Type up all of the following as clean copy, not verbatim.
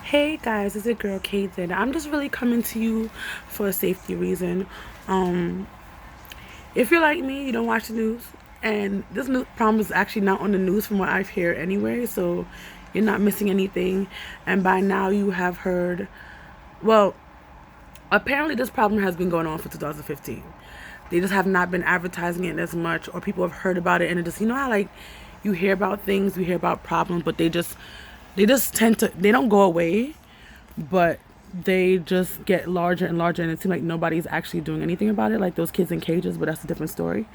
Hey guys, it's your girl Kdiddavis. I'm just really coming to you for a safety reason. Um, if you're like me, you don't watch the news, and this new problem is actually not on the news from what I've heard anyway, so you're not missing anything. And by now you have heard, well, apparently this problem has been going on for 2015. They just have not been advertising it as much, or people have heard about it, and it just, you know how like you hear about things, you hear about problems, but they just tend to, they don't go away, but they just get larger and larger, and it seems like nobody's actually doing anything about it, like those kids in cages, but that's a different story.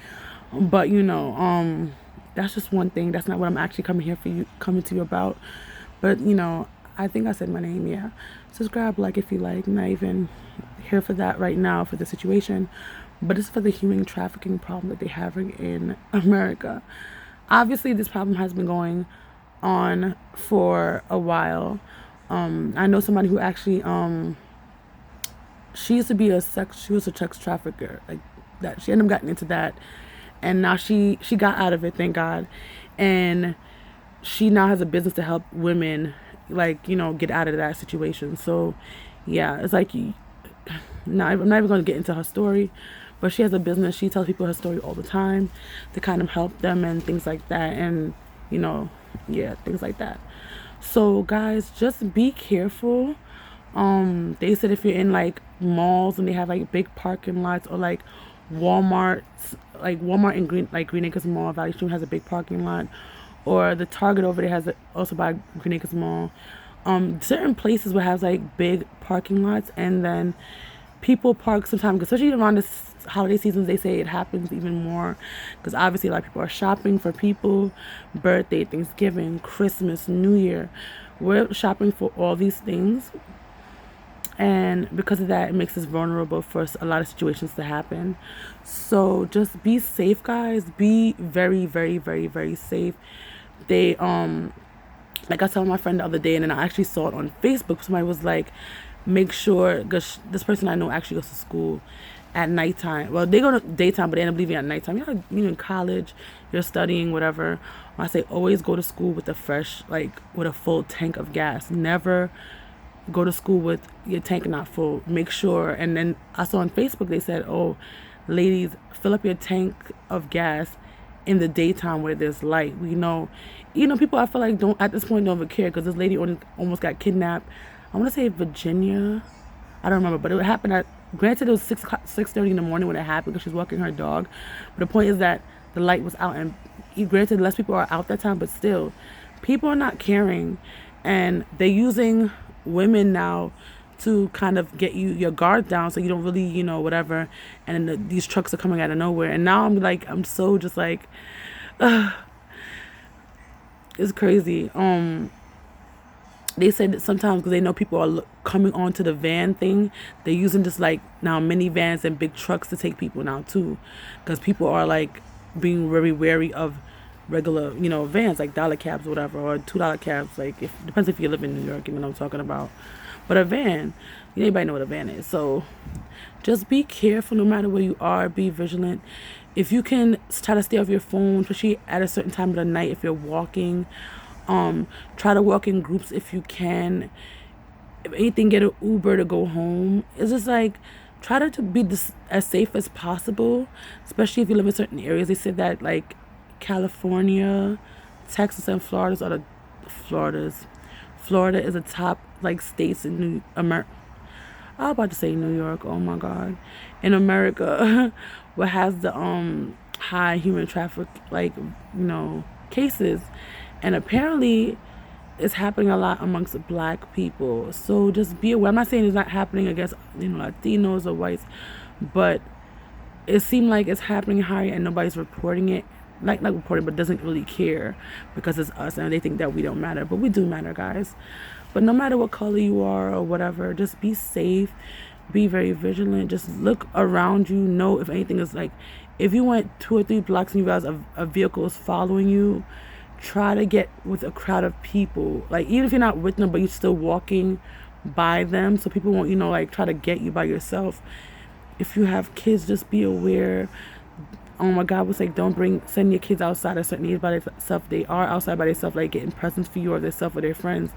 But that's just one thing. That's not what I'm actually coming to you about. But I think I said my name. Yeah, subscribe, like if you like. I'm not even here for that right now for the situation, but it's for the human trafficking problem that they're having in America. Obviously, this problem has been going on for a while. I know somebody who actually she used to be she was a sex trafficker, like that. She ended up getting into that, and now she got out of it, thank God. And she now has a business to help women, like get out of that situation. So yeah, it's like no, I'm not even going to get into her story, but she has a business. She tells people her story all the time to kind of help them and things like that, and you know yeah, things like that. So guys, just be careful. They said if you're in like malls and they have like big parking lots, or like Walmart's, like Walmart in Green Acres Mall, Valley Stream has a big parking lot, or the Target over there has also by Green Acres Mall. Certain places will have like big parking lots, and then people park sometimes, especially around this holiday seasons. They say it happens even more because obviously a lot of people are shopping for people, birthday, Thanksgiving, Christmas, New Year. We're shopping for all these things, and because of that, it makes us vulnerable for a lot of situations to happen. So just be safe, guys. Be very, very, very, very safe. They like I told my friend the other day, and then I actually saw it on Facebook. Somebody was like, make sure, because this person I know actually goes to school at nighttime. Well, they go to daytime, but they end up leaving at nighttime. In college, you're studying, whatever. I say always go to school with with a full tank of gas. Never go to school with your tank not full. Make sure. And then I saw on Facebook they said, oh, ladies, fill up your tank of gas in the daytime where there's light. People I feel like don't at this point don't even care, because this lady almost got kidnapped. I want to say Virginia. I don't remember, but it happened at. Granted, it was 6:30 in the morning when it happened because she was walking her dog. But the point is that the light was out, and granted, less people are out that time, but still, people are not caring, and they're using women now to kind of get your guard down, so you don't really, whatever. And then these trucks are coming out of nowhere, and now I'm so just like, it's crazy. They said that sometimes because they know people are coming onto the van thing, they're using just like now minivans and big trucks to take people now too, because people are like being very wary of regular, vans like dollar cabs or whatever, or $2 cabs. Like, if depends if you live in New York, you know what I'm talking about. But a van, anybody know what a van is. So just be careful no matter where you are. Be vigilant. If you can, try to stay off your phone, especially at a certain time of the night if you're walking. Try to walk in groups if you can. If anything, get an Uber to go home. It's just like, try to be as safe as possible, especially if you live in certain areas. They said that like California, Texas, and Florida is the top like states in New America. I was about to say New York. Oh my God, in America, what has the high human traffic cases, and apparently it's happening a lot amongst black people. So just be aware. I'm not saying it's not happening against Latinos or whites, but it seemed like it's happening higher and nobody's reporting it. Like, not reporting, but doesn't really care because it's us and they think that we don't matter. But we do matter, guys. But no matter what color you are or whatever, just be safe. Be very vigilant. Just look around you. Know if anything is like, if you went 2 or 3 blocks and you realize a vehicle is following you, try to get with a crowd of people. Like, even if you're not with them, but you're still walking by them, so people won't, try to get you by yourself. If you have kids, just be aware. my God was like, send your kids outside at a certain age by themselves. They are outside by themselves, like getting presents for you or themselves or their friends.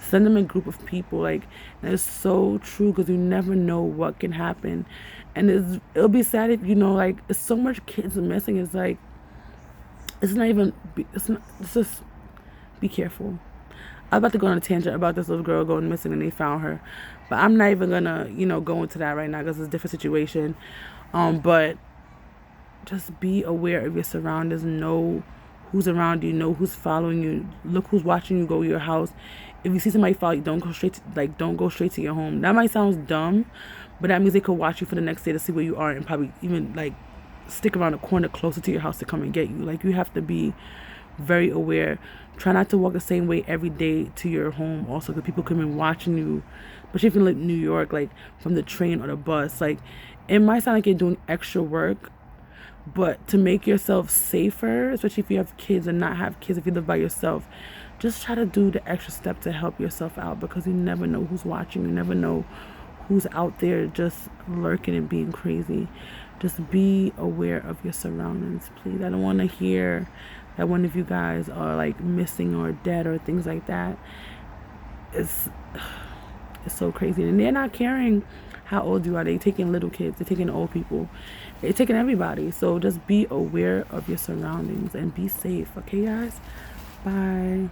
Send them in a group of people. Like, and it's so true, because you never know what can happen. And it'll be sad if, like, it's so much kids missing. It's like, it's just be careful. I was about to go on a tangent about this little girl going missing and they found her. But I'm not even gonna, go into that right now, because it's a different situation. But just be aware of your surroundings. Know who's around you. Know who's following you. Look who's watching you go to your house. If you see somebody follow you, don't go straight to your home. That might sound dumb, but that means they could watch you for the next day to see where you are, and probably even like stick around the corner closer to your house to come and get you. Like, you have to be very aware. Try not to walk the same way every day to your home also, because people come in watching you, especially if you live in New York, like from the train or the bus. Like, it might sound like you're doing extra work, but to make yourself safer, especially if you have kids and not have kids, if you live by yourself, just try to do the extra step to help yourself out, because you never know who's watching. You never know who's out there just lurking and being crazy. Just be aware of your surroundings, please. I don't want to hear that one of you guys are like missing or dead or things like that. It's so crazy. And they're not caring how old you are. They're taking little kids. They're taking old people. They're taking everybody. So just be aware of your surroundings and be safe. Okay, guys? Bye.